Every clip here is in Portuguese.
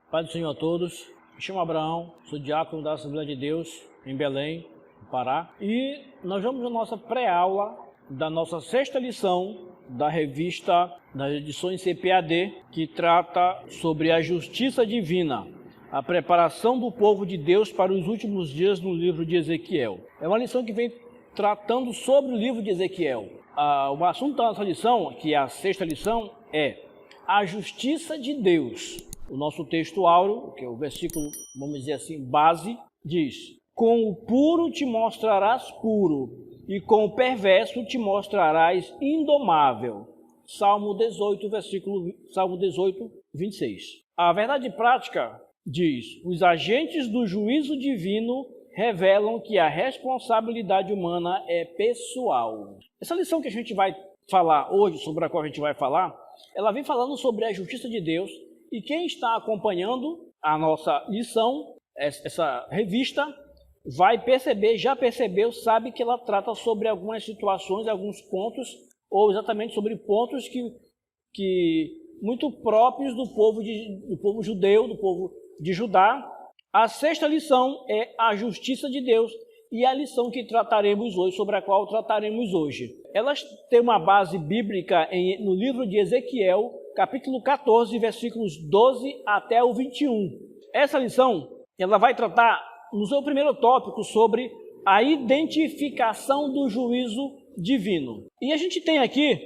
Pai do Senhor a todos, me chamo Abraão, sou diácono da Assembleia de Deus em Belém, no Pará. E nós vamos na nossa pré-aula da nossa sexta lição da revista das edições CPAD, que trata sobre a justiça divina, a preparação do povo de Deus para os últimos dias no livro de Ezequiel. É uma lição que vem tratando sobre o livro de Ezequiel. O assunto da nossa lição, que é a sexta lição, é a justiça de Deus. O nosso texto áureo, que é o versículo, vamos dizer assim, base, diz: com o puro te mostrarás puro, e com o perverso te mostrarás indomável. Salmo 18, 26. A verdade prática diz: os agentes do juízo divino revelam que a responsabilidade humana é pessoal. Essa lição que a gente vai falar hoje, sobre a qual a gente vai falar, ela vem falando sobre a justiça de Deus. E quem está acompanhando a nossa lição, essa revista, vai perceber, já percebeu, sabe que ela trata sobre algumas situações, alguns pontos, ou exatamente sobre pontos que muito próprios do povo judeu, do povo de Judá. A sexta lição é a justiça de Deus, e a lição que trataremos hoje, sobre a qual trataremos hoje. Elas têm uma base bíblica no livro de Ezequiel, capítulo 14, versículos 12 até o 21. Essa lição, ela vai tratar, no seu primeiro tópico, sobre a identificação do juízo divino. E a gente tem aqui,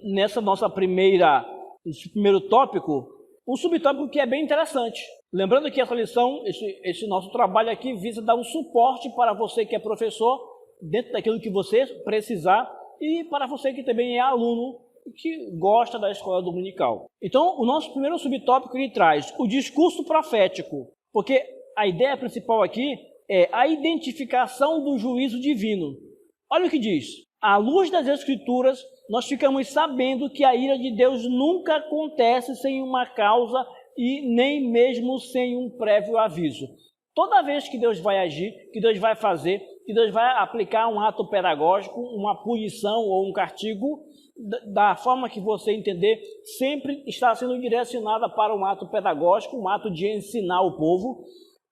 nesse primeiro tópico, um subtópico que é bem interessante. Lembrando que essa lição, esse nosso trabalho aqui, visa dar um suporte para você que é professor, dentro daquilo que você precisar, e para você que também é aluno, que gosta da escola dominical. Então, o nosso primeiro subtópico, ele traz o discurso profético, porque a ideia principal aqui é a identificação do juízo divino. Olha o que diz: à luz das Escrituras, nós ficamos sabendo que a ira de Deus nunca acontece sem uma causa e nem mesmo sem um prévio aviso. Toda vez que Deus vai agir, que Deus vai fazer, que Deus vai aplicar um ato pedagógico, uma punição ou um castigo, da forma que você entender, sempre está sendo direcionada para um ato pedagógico, um ato de ensinar o povo.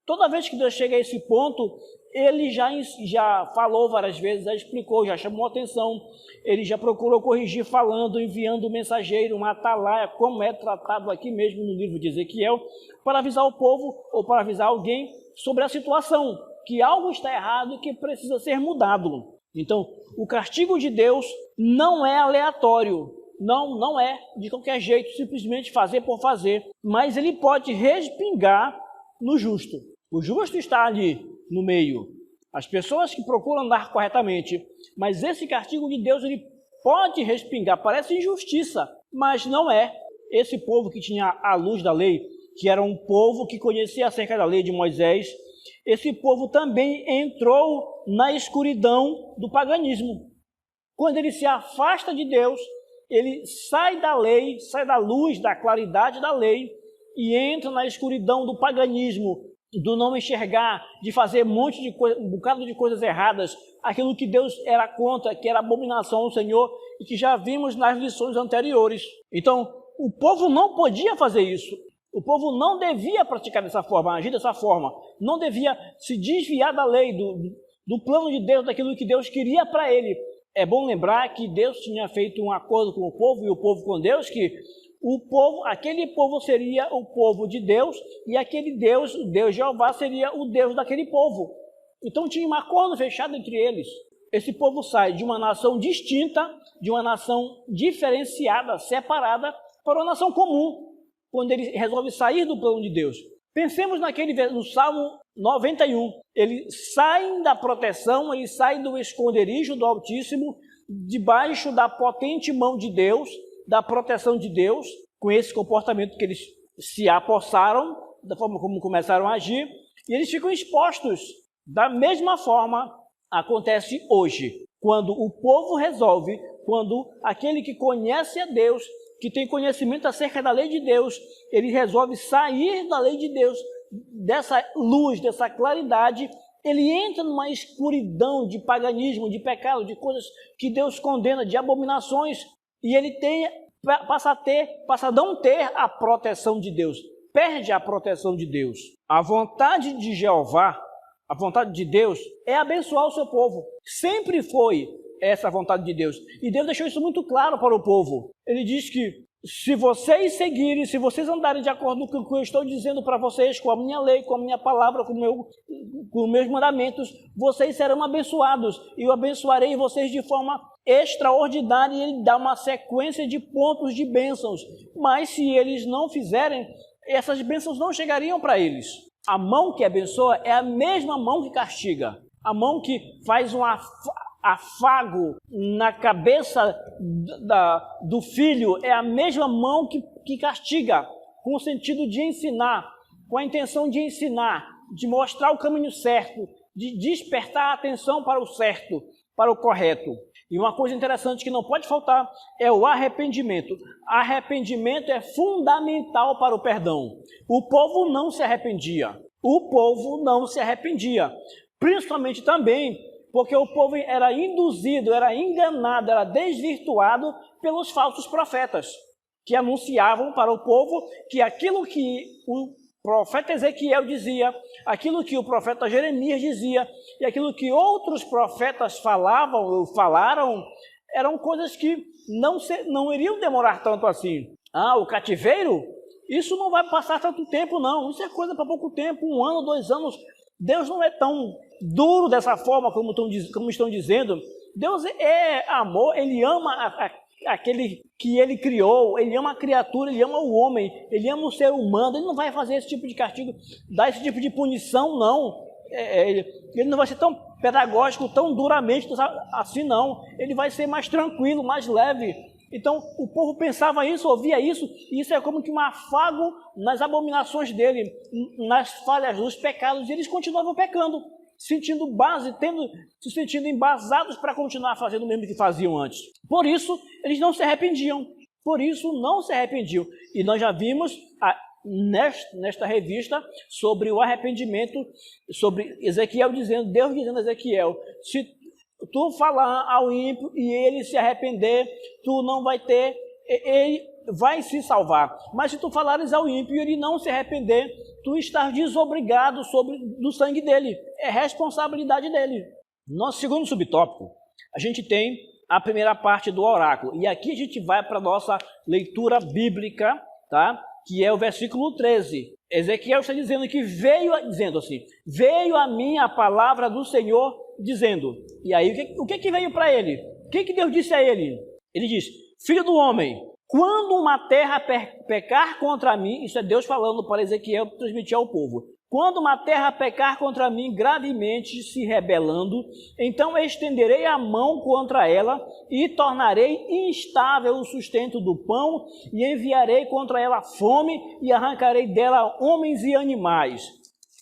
Toda vez que Deus chega a esse ponto, ele já falou várias vezes, já explicou, já chamou atenção, ele já procurou corrigir falando, enviando um mensageiro, uma atalaia, como é tratado aqui mesmo no livro de Ezequiel, para avisar o povo ou para avisar alguém sobre a situação, que algo está errado e que precisa ser mudado. Então, o castigo de Deus não é aleatório, não é de qualquer jeito, simplesmente fazer por fazer, mas ele pode respingar no justo. O justo está ali no meio, as pessoas que procuram andar corretamente, mas esse castigo de Deus, ele pode respingar, parece injustiça, mas não é. Esse povo que tinha a luz da lei, que era um povo que conhecia acerca da lei de Moisés, esse povo também entrou na escuridão do paganismo. Quando ele se afasta de Deus, ele sai da lei, sai da luz, da claridade da lei e entra na escuridão do paganismo, do não enxergar, de fazer um bocado de coisas erradas, aquilo que Deus era contra, que era abominação ao Senhor e que já vimos nas lições anteriores. Então, o povo não podia fazer isso. O povo não devia praticar dessa forma, agir dessa forma. Não devia se desviar da lei, do plano de Deus, daquilo que Deus queria para ele. É bom lembrar que Deus tinha feito um acordo com o povo e o povo com Deus, que aquele povo seria o povo de Deus e aquele Deus, o Deus Jeová, seria o Deus daquele povo. Então tinha um acordo fechado entre eles. Esse povo sai de uma nação distinta, de uma nação diferenciada, separada, para uma nação comum, quando ele resolve sair do plano de Deus. Pensemos no Salmo 91. Eles saem da proteção, eles saem do esconderijo do Altíssimo, debaixo da potente mão de Deus, da proteção de Deus, com esse comportamento que eles se apossaram, da forma como começaram a agir, e eles ficam expostos. Da mesma forma, acontece hoje, quando o povo resolve, quando aquele que conhece a Deus, que tem conhecimento acerca da lei de Deus, ele resolve sair da lei de Deus, dessa luz, dessa claridade, ele entra numa escuridão de paganismo, de pecado, de coisas que Deus condena, de abominações, e ele passa a não ter a proteção de Deus. perde a proteção de Deus. A vontade de Jeová, a vontade de Deus é abençoar o seu povo. Sempre foi essa a vontade de Deus. E Deus deixou isso muito claro para o povo. Ele diz que se vocês seguirem, se vocês andarem de acordo com o que eu estou dizendo para vocês, com a minha lei, com a minha palavra, com os meus mandamentos, vocês serão abençoados. E eu abençoarei vocês de forma extraordinária. E ele dá uma sequência de pontos de bênçãos. Mas se eles não fizerem, essas bênçãos não chegariam para eles. A mão que abençoa é a mesma mão que castiga. A mão que faz um afago na cabeça do filho é a mesma mão que castiga, com o sentido de ensinar, com a intenção de ensinar, de mostrar o caminho certo, de despertar a atenção para o certo, para o correto. E uma coisa interessante que não pode faltar é o arrependimento. Arrependimento é fundamental para o perdão. O povo não se arrependia. O povo não se arrependia. Principalmente também porque o povo era induzido, era enganado, era desvirtuado pelos falsos profetas, que anunciavam para o povo que aquilo que o profeta Ezequiel dizia, aquilo que o profeta Jeremias dizia, e aquilo que outros profetas falaram, eram coisas que não iriam demorar tanto assim. O cativeiro? Isso não vai passar tanto tempo, não. Isso é coisa para pouco tempo, 1 ano, 2 anos. Deus não é tão duro dessa forma como estão dizendo. Deus é amor, Ele ama aquele que Ele criou, Ele ama a criatura, Ele ama o homem, Ele ama o ser humano. Ele não vai fazer esse tipo de castigo, dar esse tipo de punição, não. Ele não vai ser tão pedagógico, tão duramente assim, não. Ele vai ser mais tranquilo, mais leve. Então, o povo pensava isso, ouvia isso, e isso é como que um afago nas abominações dele, nas falhas, nos pecados, e eles continuavam pecando, se sentindo embasados para continuar fazendo o mesmo que faziam antes. Por isso, eles não se arrependiam. E nós já vimos nesta revista sobre o arrependimento, sobre Ezequiel Deus dizendo a Ezequiel, se tu falar ao ímpio e ele se arrepender, tu não vai ter, ele vai se salvar. Mas se tu falares ao ímpio e ele não se arrepender, tu estás desobrigado do sangue dele. É responsabilidade dele. Nosso segundo subtópico, a gente tem a primeira parte do oráculo. E aqui a gente vai para a nossa leitura bíblica, tá? Que é o versículo 13. Ezequiel está dizendo que veio a mim a palavra do Senhor dizendo. E aí, o que veio para ele? O que Deus disse a ele? Ele diz, filho do homem, quando uma terra pecar contra mim, isso é Deus falando para Ezequiel transmitir ao povo. Quando uma terra pecar contra mim gravemente se rebelando, então estenderei a mão contra ela e tornarei instável o sustento do pão e enviarei contra ela fome e arrancarei dela homens e animais.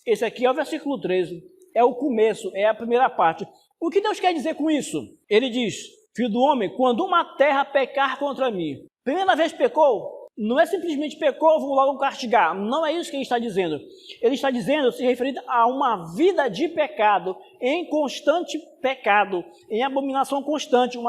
Esse aqui é o versículo 13. É o começo, é a primeira parte. O que Deus quer dizer com isso? Ele diz, filho do homem, quando uma terra pecar contra mim, primeira vez pecou, não é simplesmente pecou, vou logo castigar. Não é isso que ele está dizendo. Ele está dizendo, se referindo a uma vida de pecado, em constante pecado, em abominação constante,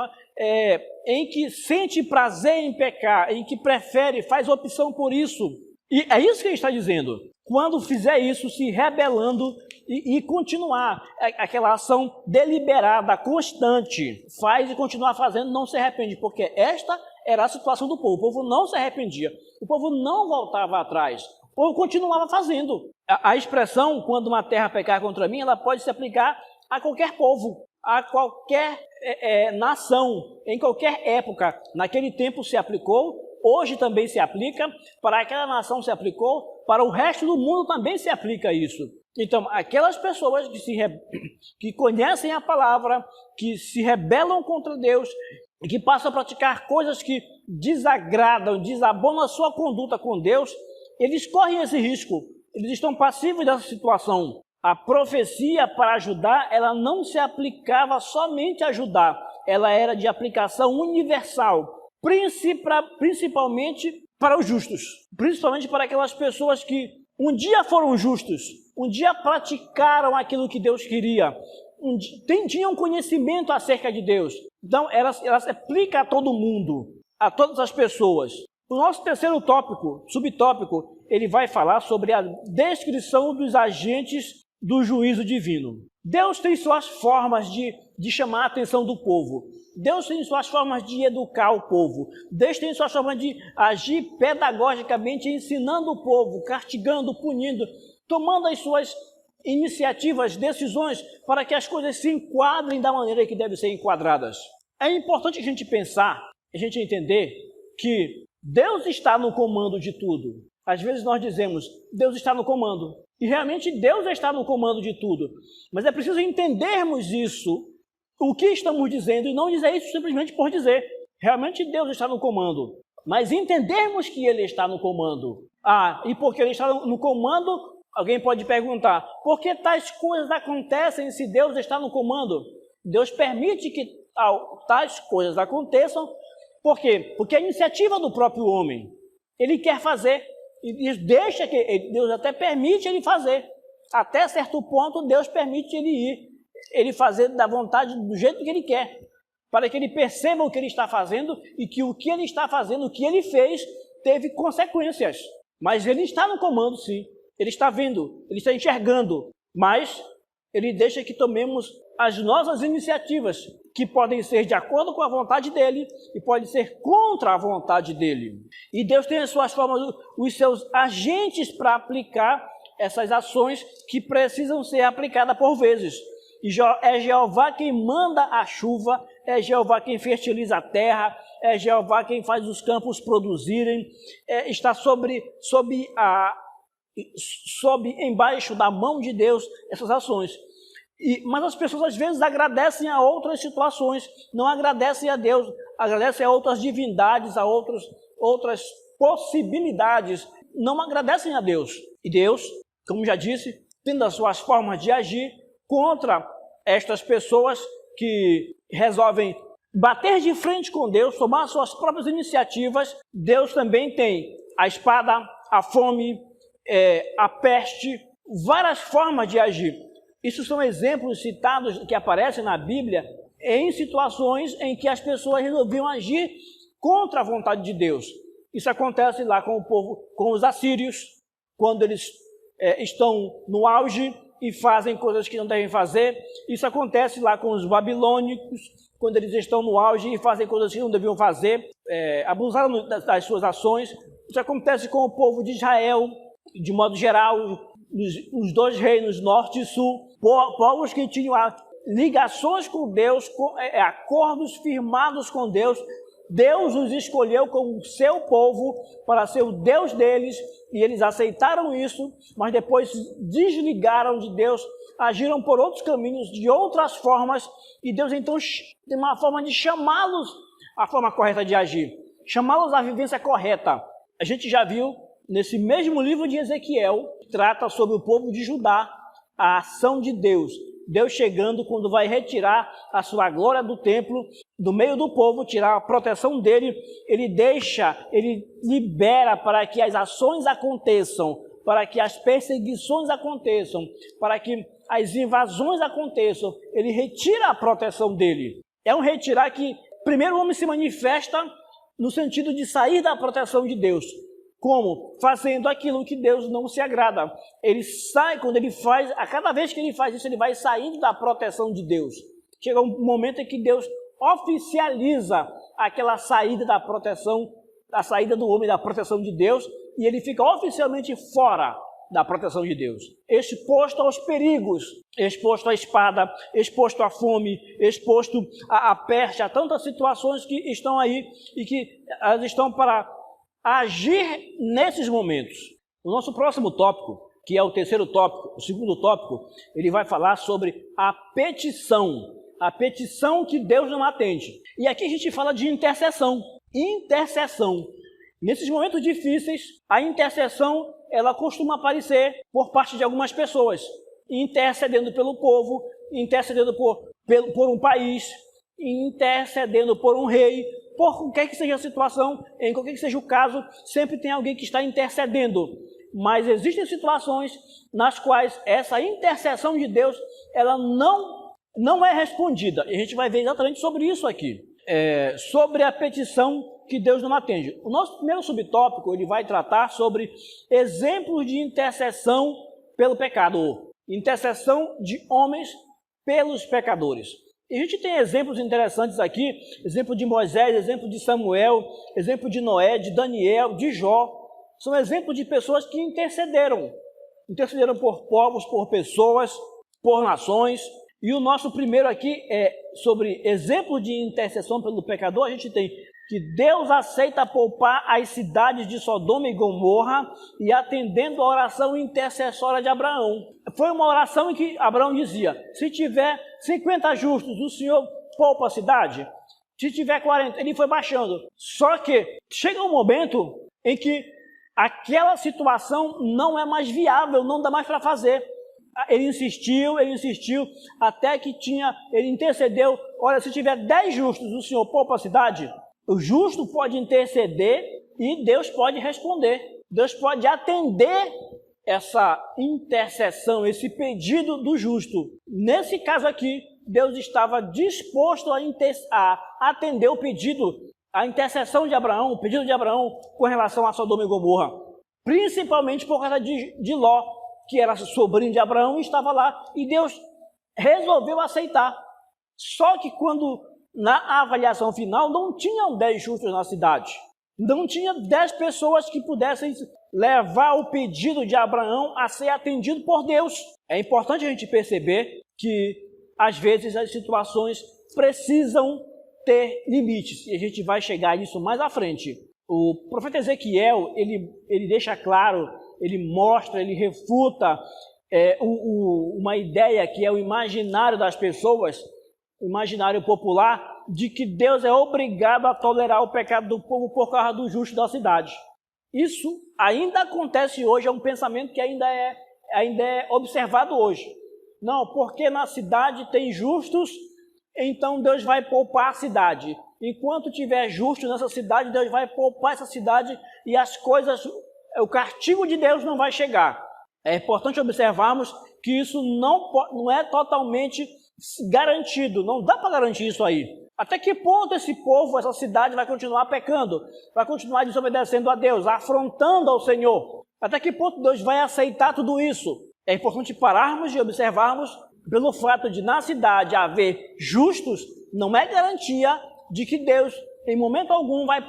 em que sente prazer em pecar, em que prefere, faz opção por isso. E é isso que ele está dizendo. Quando fizer isso, se rebelando e continuar aquela ação deliberada, constante, faz e continuar fazendo, não se arrepende, porque esta era a situação do povo. O povo não se arrependia, o povo não voltava atrás, o povo continuava fazendo. A expressão, quando uma terra pecar contra mim, ela pode se aplicar a qualquer povo, a qualquer nação, em qualquer época. Naquele tempo se aplicou, hoje também se aplica, para aquela nação se aplicou, para o resto do mundo também se aplica isso. Então, aquelas pessoas que conhecem a palavra, que se rebelam contra Deus, e que passam a praticar coisas que desagradam, desabonam a sua conduta com Deus, eles correm esse risco, eles estão passivos dessa situação. A profecia para ajudar, ela não se aplicava somente a ajudar, ela era de aplicação universal, principalmente para os justos, principalmente para aquelas pessoas que um dia foram justos, um dia praticaram aquilo que Deus queria, tinham conhecimento acerca de Deus. Então, ela se aplica a todo mundo, a todas as pessoas. O nosso terceiro subtópico, ele vai falar sobre a descrição dos agentes do juízo divino. Deus tem suas formas de chamar a atenção do povo. Deus tem suas formas de educar o povo. Deus tem suas formas de agir pedagogicamente, ensinando o povo, castigando, punindo, tomando as suas iniciativas, decisões, para que as coisas se enquadrem da maneira que devem ser enquadradas. É importante a gente pensar, a gente entender que Deus está no comando de tudo. Às vezes nós dizemos, Deus está no comando. E realmente Deus está no comando de tudo. Mas é preciso entendermos isso, o que estamos dizendo, e não dizer isso simplesmente por dizer. Realmente Deus está no comando. Mas entendermos que Ele está no comando. E porque Ele está no comando, alguém pode perguntar, por que tais coisas acontecem se Deus está no comando? Deus permite que tais coisas aconteçam. Por quê? Porque é a iniciativa do próprio homem. Ele quer fazer. E deixa que Deus até permite ele fazer. Até certo ponto, Deus permite ele ir. Ele fazer da vontade, do jeito que ele quer. Para que ele perceba o que ele está fazendo e que o que ele está fazendo, o que ele fez, teve consequências. Mas ele está no comando, sim. Ele está vendo, ele está enxergando. Mas ele deixa que tomemos as nossas iniciativas, que podem ser de acordo com a vontade dele e podem ser contra a vontade dele. E Deus tem as suas formas, os seus agentes para aplicar essas ações que precisam ser aplicadas por vezes. E é Jeová quem manda a chuva, é Jeová quem fertiliza a terra, é Jeová quem faz os campos produzirem, está embaixo da mão de Deus essas ações. Mas as pessoas às vezes agradecem a outras situações, não agradecem a Deus, agradecem a outras divindades, a outras possibilidades, não agradecem a Deus. E Deus, como já disse, tem as suas formas de agir contra estas pessoas que resolvem bater de frente com Deus, tomar suas próprias iniciativas. Deus também tem a espada, a fome, a peste, várias formas de agir. Isso são exemplos citados que aparecem na Bíblia em situações em que as pessoas resolviam agir contra a vontade de Deus. Isso acontece lá com o povo, com os assírios, quando eles estão no auge e fazem coisas que não devem fazer. Isso acontece lá com os babilônicos, quando eles estão no auge e fazem coisas que não deviam fazer, abusaram das suas ações. Isso acontece com o povo de Israel, de modo geral, os dois reinos, norte e sul, povos que tinham ligações com Deus, acordos firmados com Deus. Deus os escolheu como seu povo para ser o Deus deles, e eles aceitaram isso, mas depois desligaram de Deus, agiram por outros caminhos, de outras formas, e Deus então tem uma forma de chamá-los à forma correta de agir, chamá-los à vivência correta. A gente já viu nesse mesmo livro de Ezequiel, que trata sobre o povo de Judá, a ação de Deus. Deus chegando quando vai retirar a sua glória do templo, do meio do povo, tirar a proteção dele, ele libera para que as ações aconteçam, para que as perseguições aconteçam, para que as invasões aconteçam. Ele retira a proteção dele. É um retirar que, primeiro, o homem se manifesta no sentido de sair da proteção de Deus. Como? Fazendo aquilo que Deus não se agrada. Ele sai, quando ele faz, a cada vez que ele faz isso, ele vai saindo da proteção de Deus. Chega um momento em que Deus oficializa aquela saída da proteção, a saída do homem da proteção de Deus, e ele fica oficialmente fora da proteção de Deus, exposto aos perigos, exposto à espada, exposto à fome, exposto à peste, a tantas situações que estão aí e que elas estão para agir nesses momentos. O nosso próximo tópico, que é o terceiro tópico, o segundo tópico, ele vai falar sobre a petição que Deus não atende. E aqui a gente fala de intercessão. Intercessão. Nesses momentos difíceis, a intercessão, ela costuma aparecer por parte de algumas pessoas, intercedendo pelo povo, intercedendo por um país, intercedendo por um rei. Por qualquer que seja a situação, em qualquer que seja o caso, sempre tem alguém que está intercedendo. Mas existem situações nas quais essa intercessão de Deus, ela não é respondida. E a gente vai ver exatamente sobre isso aqui. sobre a petição que Deus não atende. O nosso primeiro subtópico, ele vai tratar sobre exemplos de intercessão pelo pecado, intercessão de homens pelos pecadores. E a gente tem exemplos interessantes aqui, exemplo de Moisés, exemplo de Samuel, exemplo de Noé, de Daniel, de Jó. São exemplos de pessoas que intercederam por povos, por pessoas, por nações. E o nosso primeiro aqui é sobre exemplo de intercessão pelo pecador. A gente tem que Deus aceita poupar as cidades de Sodoma e Gomorra e atendendo a oração intercessória de Abraão. Foi uma oração em que Abraão dizia, se tiver 50 justos, o Senhor poupa a cidade. Se tiver 40, ele foi baixando. Só que chega um momento em que aquela situação não é mais viável, não dá mais para fazer. Ele insistiu, até que ele intercedeu, olha, se tiver 10 justos, o Senhor poupa a cidade. O justo pode interceder e Deus pode responder. Deus pode atender essa intercessão, esse pedido do justo. Nesse caso aqui, Deus estava disposto a atender o pedido, a intercessão de Abraão, o pedido de Abraão com relação a Sodoma e Gomorra. Principalmente por causa de Ló, que era sobrinho de Abraão e estava lá. E Deus resolveu aceitar. Só que quando na avaliação final, não tinham 10 justos na cidade. Não tinha 10 pessoas que pudessem levar o pedido de Abraão a ser atendido por Deus. É importante a gente perceber que, às vezes, as situações precisam ter limites. E a gente vai chegar nisso mais à frente. O profeta Ezequiel, ele deixa claro, ele mostra, ele refuta uma ideia que é o imaginário das pessoas, imaginário popular, de que Deus é obrigado a tolerar o pecado do povo por causa do justo da cidade. Isso ainda acontece hoje, é um pensamento que ainda é observado hoje. Não, porque na cidade tem justos, então Deus vai poupar a cidade. Enquanto tiver justo nessa cidade, Deus vai poupar essa cidade e as coisas, o castigo de Deus não vai chegar. É importante observarmos que isso não é totalmente garantido, não dá para garantir isso aí. Até que ponto esse povo, essa cidade vai continuar pecando, vai continuar desobedecendo a Deus, afrontando ao Senhor? Até que ponto Deus vai aceitar tudo isso? É importante pararmos e observarmos pelo fato de na cidade haver justos, não é garantia de que Deus em momento algum vai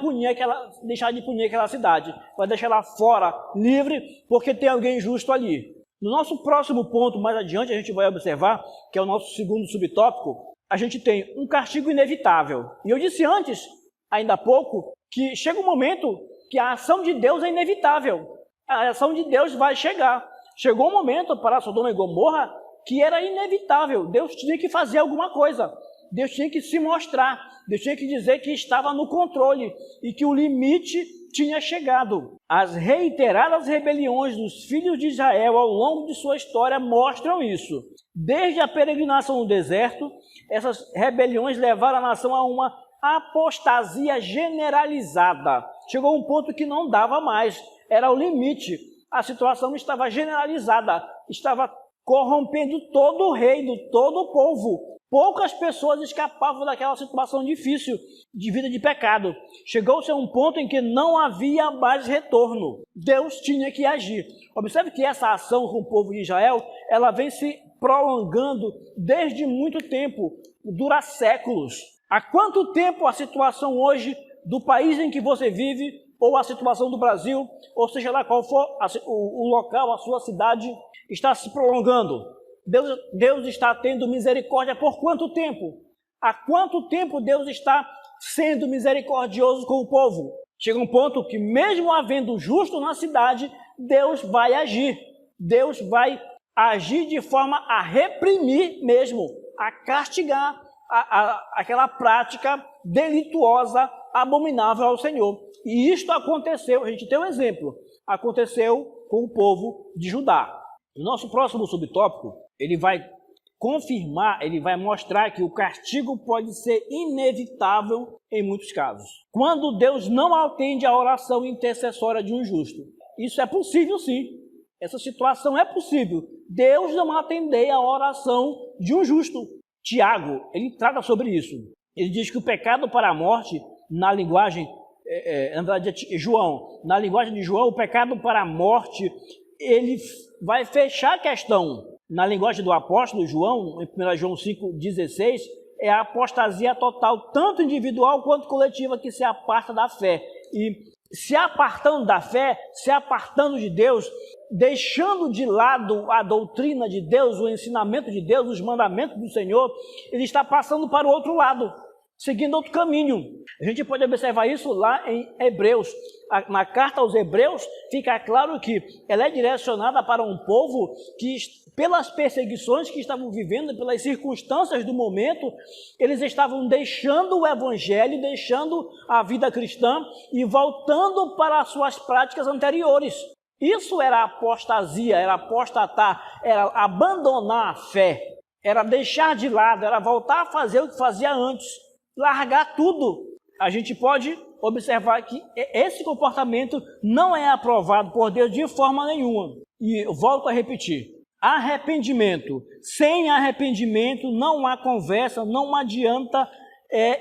deixar de punir aquela cidade, vai deixar ela fora, livre, porque tem alguém justo ali. No nosso próximo ponto, mais adiante, a gente vai observar, que é o nosso segundo subtópico, a gente tem um castigo inevitável. E eu disse antes, ainda há pouco, que chega um momento que a ação de Deus é inevitável. A ação de Deus vai chegar. Chegou um momento para Sodoma e Gomorra que era inevitável. Deus tinha que fazer alguma coisa. Deus tinha que se mostrar. Deus tinha que dizer que estava no controle e que o limite tinha chegado. As reiteradas rebeliões dos filhos de Israel ao longo de sua história mostram isso. Desde a peregrinação no deserto, essas rebeliões levaram a nação a uma apostasia generalizada. Chegou um ponto que não dava mais, era o limite. A situação estava generalizada, estava corrompendo todo o reino, todo o povo. Poucas pessoas escapavam daquela situação difícil de vida de pecado. Chegou-se a um ponto em que não havia mais retorno. Deus tinha que agir. Observe que essa ação com o povo de Israel, ela vem se prolongando desde muito tempo, dura séculos. Há quanto tempo a situação hoje do país em que você vive, ou a situação do Brasil, ou seja lá qual for o local, a sua cidade, está se prolongando? Deus está tendo misericórdia por quanto tempo? Há quanto tempo Deus está sendo misericordioso com o povo? Chega um ponto que mesmo havendo justo na cidade, Deus vai agir. Deus vai agir de forma a reprimir mesmo, a castigar aquela prática delituosa, abominável ao Senhor. E isto aconteceu, a gente tem um exemplo, aconteceu com o povo de Judá. O nosso próximo subtópico, ele vai confirmar, ele vai mostrar que o castigo pode ser inevitável em muitos casos. Quando Deus não atende a oração intercessória de um justo. Isso é possível sim, essa situação é possível. Deus não atender a oração de um justo. Tiago, ele trata sobre isso. Ele diz que o pecado para a morte, na linguagem, na verdade, João, na linguagem de João, o pecado para a morte, ele vai fechar a questão. Na linguagem do apóstolo João, em 1 João 5,16, é a apostasia total, tanto individual quanto coletiva, que se aparta da fé. E se apartando da fé, se apartando de Deus, deixando de lado a doutrina de Deus, o ensinamento de Deus, os mandamentos do Senhor, ele está passando para o outro lado, seguindo outro caminho. A gente pode observar isso lá em Hebreus. Na carta aos Hebreus, fica claro que ela é direcionada para um povo que, pelas perseguições que estavam vivendo, pelas circunstâncias do momento, eles estavam deixando o evangelho, deixando a vida cristã e voltando para as suas práticas anteriores. Isso era apostasia, era apostatar, era abandonar a fé, era deixar de lado, era voltar a fazer o que fazia antes, largar tudo. A gente pode observar que esse comportamento não é aprovado por Deus de forma nenhuma. E eu volto a repetir, arrependimento. Sem arrependimento não há conversa, não adianta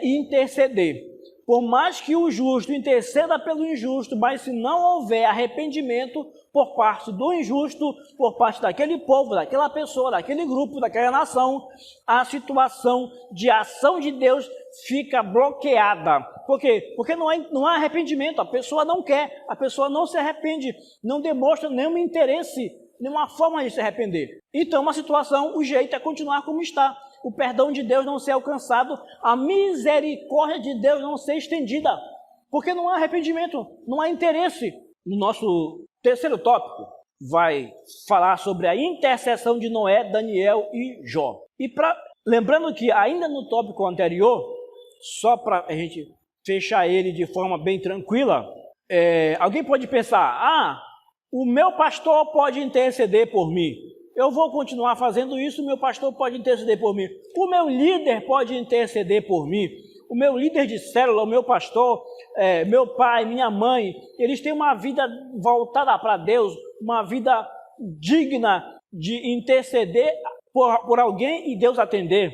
interceder. Por mais que o justo interceda pelo injusto, mas se não houver arrependimento por parte do injusto, por parte daquele povo, daquela pessoa, daquele grupo, daquela nação, a situação de ação de Deus fica bloqueada. Por quê? Porque não há arrependimento, a pessoa não quer, a pessoa não se arrepende, não demonstra nenhum interesse, nenhuma forma de se arrepender. Então, a situação, o jeito é continuar como está. O perdão de Deus não ser alcançado, a misericórdia de Deus não ser estendida, porque não há arrependimento, não há interesse. No nosso terceiro tópico, vai falar sobre a intercessão de Noé, Daniel e Jó. E lembrando que ainda no tópico anterior, só para a gente fechar ele de forma bem tranquila, alguém pode pensar, o meu pastor pode interceder por mim. Eu vou continuar fazendo isso, o meu pastor pode interceder por mim. O meu líder pode interceder por mim. O meu líder de célula, o meu pastor, meu pai, minha mãe, eles têm uma vida voltada para Deus, uma vida digna de interceder por alguém e Deus atender.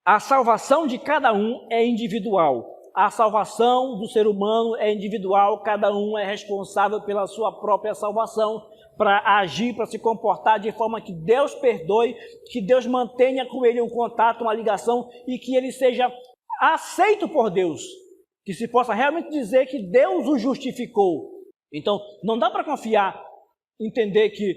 A salvação de cada um é individual. A salvação do ser humano é individual, cada um é responsável pela sua própria salvação, para agir, para se comportar de forma que Deus perdoe, que Deus mantenha com ele um contato, uma ligação e que ele seja aceito por Deus, que se possa realmente dizer que Deus o justificou. Então, não dá para confiar, entender que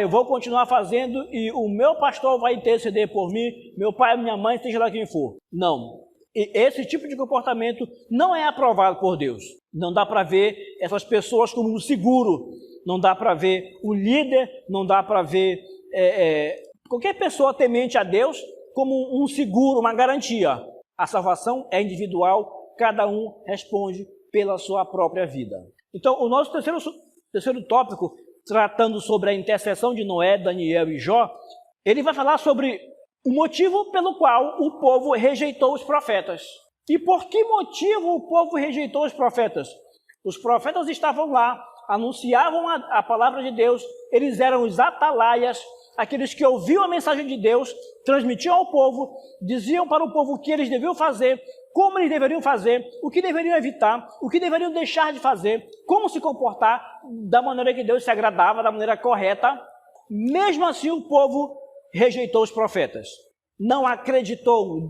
eu vou continuar fazendo e o meu pastor vai interceder por mim, meu pai, minha mãe, seja lá quem for. Não. E esse tipo de comportamento não é aprovado por Deus. Não dá para ver essas pessoas como um seguro, não dá para ver o líder, não dá para ver qualquer pessoa temente a Deus como um seguro, uma garantia. A salvação é individual, cada um responde pela sua própria vida. Então, o nosso terceiro tópico, tratando sobre a intercessão de Noé, Daniel e Jó, ele vai falar sobre o motivo pelo qual o povo rejeitou os profetas. E por que motivo o povo rejeitou os profetas? Os profetas estavam lá, anunciavam a palavra de Deus, eles eram os atalaias, aqueles que ouviam a mensagem de Deus, transmitiam ao povo, diziam para o povo o que eles deviam fazer, como eles deveriam fazer, o que deveriam evitar, o que deveriam deixar de fazer, como se comportar da maneira que Deus se agradava, da maneira correta. Mesmo assim, o povo rejeitou os profetas, não acreditou,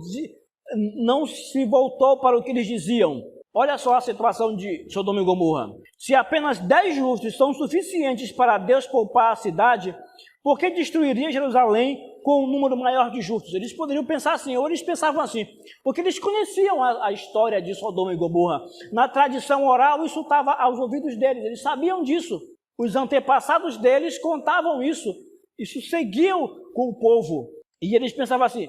não se voltou para o que eles diziam. Olha só a situação de Sodoma e Gomorra. Se apenas 10 justos são suficientes para Deus poupar a cidade, por que destruiria Jerusalém com um número maior de justos? Eles poderiam pensar assim, ou eles pensavam assim, porque eles conheciam a história de Sodoma e Gomorra. Na tradição oral, isso estava aos ouvidos deles, eles sabiam disso. Os antepassados deles contavam isso. Isso seguiu com o povo. E eles pensavam assim,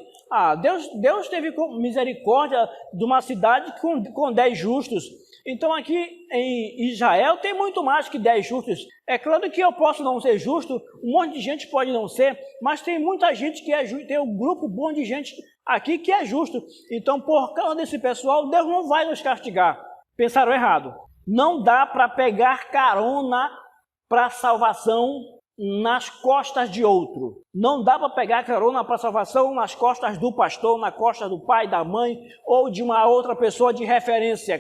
Deus teve misericórdia de uma cidade com 10 justos. Então aqui em Israel tem muito mais que 10 justos. É claro que eu posso não ser justo, um monte de gente pode não ser, mas tem muita gente que é justo, tem um grupo bom de gente aqui que é justo. Então por causa desse pessoal, Deus não vai nos castigar. Pensaram errado. Não dá para pegar carona para a salvação nas costas de outro. Não dá para pegar carona para a salvação nas costas do pastor, na costa do pai, da mãe ou de uma outra pessoa de referência,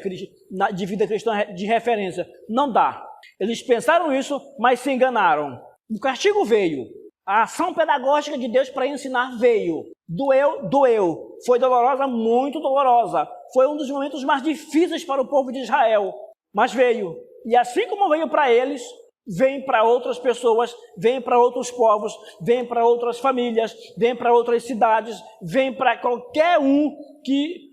de vida cristã de referência. Não dá. Eles pensaram isso, mas se enganaram. O castigo veio. A ação pedagógica de Deus para ensinar veio. Doeu. Foi dolorosa, muito dolorosa. Foi um dos momentos mais difíceis para o povo de Israel. Mas veio. E assim como veio para eles, vem para outras pessoas, vem para outros povos, vem para outras famílias, vem para outras cidades, vem para qualquer um que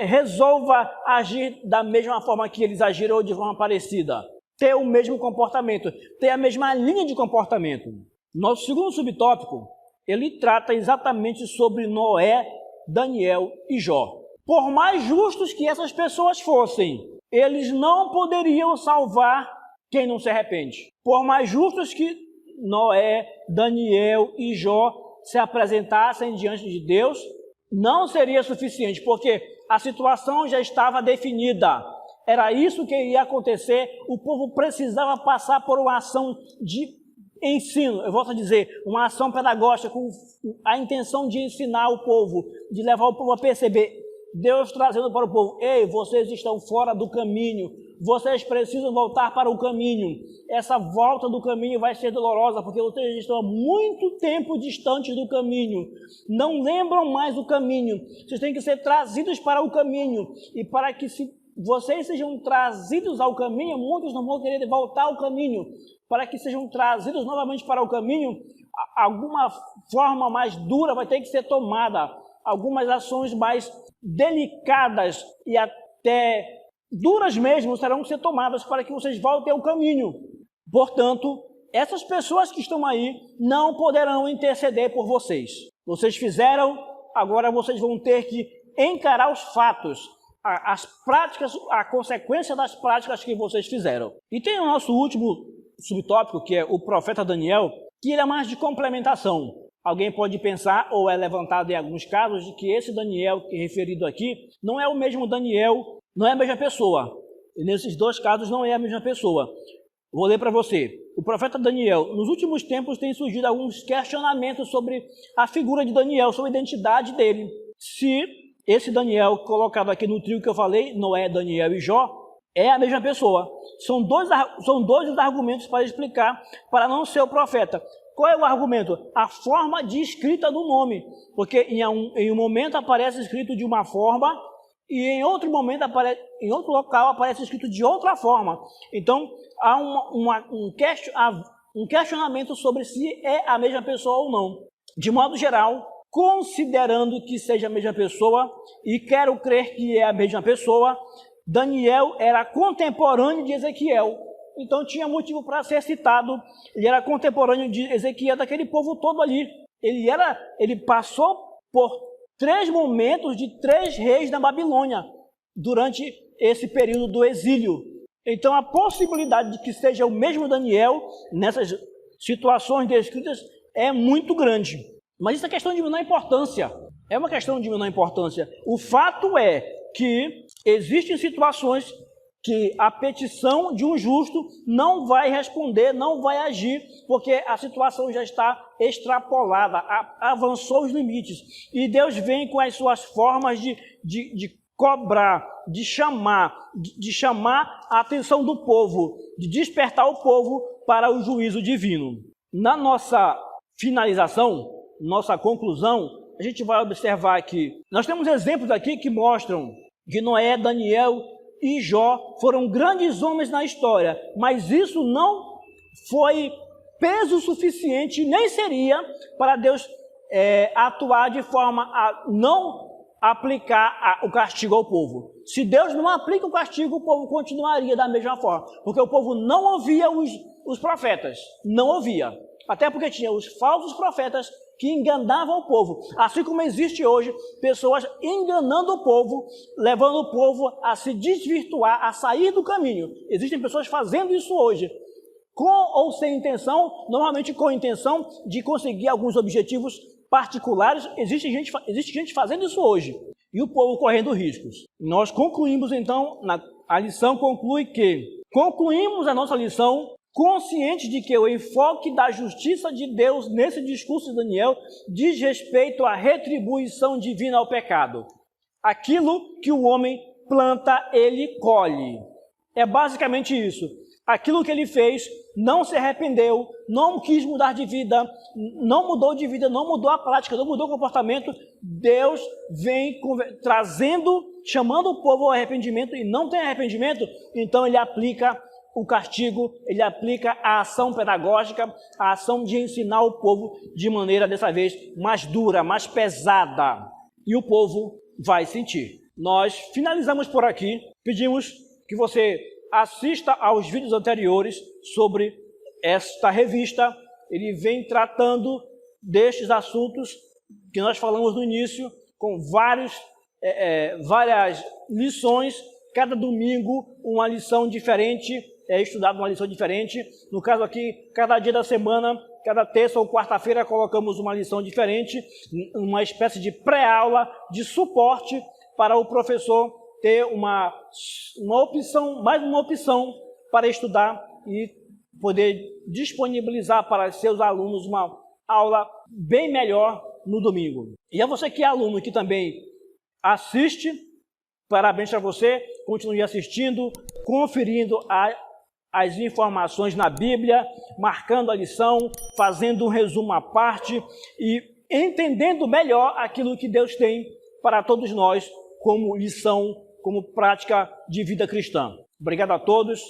resolva agir da mesma forma que eles agiram ou de forma parecida. Ter o mesmo comportamento, ter a mesma linha de comportamento. Nosso segundo subtópico, ele trata exatamente sobre Noé, Daniel e Jó. Por mais justos que essas pessoas fossem, eles não poderiam salvar quem não se arrepende. Por mais justos que Noé, Daniel e Jó se apresentassem diante de Deus, não seria suficiente, porque a situação já estava definida. Era isso que iria acontecer. O povo precisava passar por uma ação de ensino, eu volto a dizer, uma ação pedagógica com a intenção de ensinar o povo, de levar o povo a perceber. Deus trazendo para o povo: ei, vocês estão fora do caminho, vocês precisam voltar para o caminho. Essa volta do caminho vai ser dolorosa, porque vocês estão há muito tempo distantes do caminho, não lembram mais do caminho, vocês têm que ser trazidos para o caminho, e para que vocês sejam trazidos ao caminho, muitos não vão querer voltar ao caminho. Para que sejam trazidos novamente para o caminho, alguma forma mais dura vai ter que ser tomada, algumas ações mais delicadas e até duras mesmo terão que ser tomadas para que vocês voltem ao caminho. Portanto, essas pessoas que estão aí não poderão interceder por vocês. Vocês fizeram, agora vocês vão ter que encarar os fatos, as práticas, a consequência das práticas que vocês fizeram. E tem o nosso último subtópico, que é o profeta Daniel, que ele é mais de complementação. Alguém pode pensar, ou é levantado em alguns casos, de que esse Daniel que é referido aqui não é o mesmo Daniel, não é a mesma pessoa. E nesses dois casos não é a mesma pessoa. Vou ler para você. O profeta Daniel, nos últimos tempos tem surgido alguns questionamentos sobre a figura de Daniel, sobre a identidade dele. Se esse Daniel colocado aqui no trio que eu falei, Noé, Daniel e Jó, é a mesma pessoa. São dois os argumentos para explicar, para não ser o profeta. Qual é o argumento? A forma de escrita do nome. Porque em um momento aparece escrito de uma forma e em outro momento, em outro local, aparece escrito de outra forma. Então, há um questionamento sobre se é a mesma pessoa ou não. De modo geral, considerando que seja a mesma pessoa, e quero crer que é a mesma pessoa, Daniel era contemporâneo de Ezequiel, então tinha motivo para ser citado. Ele era contemporâneo de Ezequiel, daquele povo todo ali. Ele passou por 3 momentos de 3 reis da Babilônia, durante esse período do exílio. Então a possibilidade de que seja o mesmo Daniel, nessas situações descritas, é muito grande. Mas isso é questão de menor importância. É uma questão de menor importância. O fato é que existem situações que a petição de um justo não vai responder, não vai agir, porque a situação já está extrapolada, avançou os limites. E Deus vem com as suas formas de cobrar, de chamar a atenção do povo, de despertar o povo para o juízo divino. Na nossa finalização, nossa conclusão, a gente vai observar que nós temos exemplos aqui que mostram que Noé, Daniel e Jó foram grandes homens na história, mas isso não foi peso suficiente, nem seria para Deus atuar de forma a não aplicar o castigo ao povo. Se Deus não aplica o castigo, o povo continuaria da mesma forma, porque o povo não ouvia os profetas, não ouvia. Até porque tinha os falsos profetas que enganavam o povo. Assim como existe hoje pessoas enganando o povo, levando o povo a se desvirtuar, a sair do caminho. Existem pessoas fazendo isso hoje, com ou sem intenção, normalmente com a intenção de conseguir alguns objetivos particulares. Existe gente fazendo isso hoje, e o povo correndo riscos. Nós concluímos então, a lição conclui que concluímos a nossa lição conscientes de que o enfoque da justiça de Deus nesse discurso de Daniel diz respeito à retribuição divina ao pecado. Aquilo que o homem planta, ele colhe. É basicamente isso. Aquilo que ele fez, não se arrependeu, não quis mudar de vida, não mudou de vida, não mudou a prática, não mudou o comportamento. Deus vem trazendo, chamando o povo ao arrependimento e não tem arrependimento, então ele aplica o castigo, ele aplica a ação pedagógica, a ação de ensinar o povo de maneira, dessa vez, mais dura, mais pesada. E o povo vai sentir. Nós finalizamos por aqui, pedimos que você assista aos vídeos anteriores sobre esta revista. Ele vem tratando destes assuntos que nós falamos no início, com várias lições. Cada domingo uma lição diferente, é estudado uma lição diferente. No caso aqui, cada dia da semana, cada terça ou quarta-feira colocamos uma lição diferente, uma espécie de pré-aula, de suporte para o professor ter uma opção, mais uma opção para estudar e poder disponibilizar para seus alunos uma aula bem melhor no domingo. E a você que é aluno que também assiste, parabéns para você, continue assistindo, conferindo as informações na Bíblia, marcando a lição, fazendo um resumo à parte e entendendo melhor aquilo que Deus tem para todos nós como lição, como prática de vida cristã. Obrigado a todos.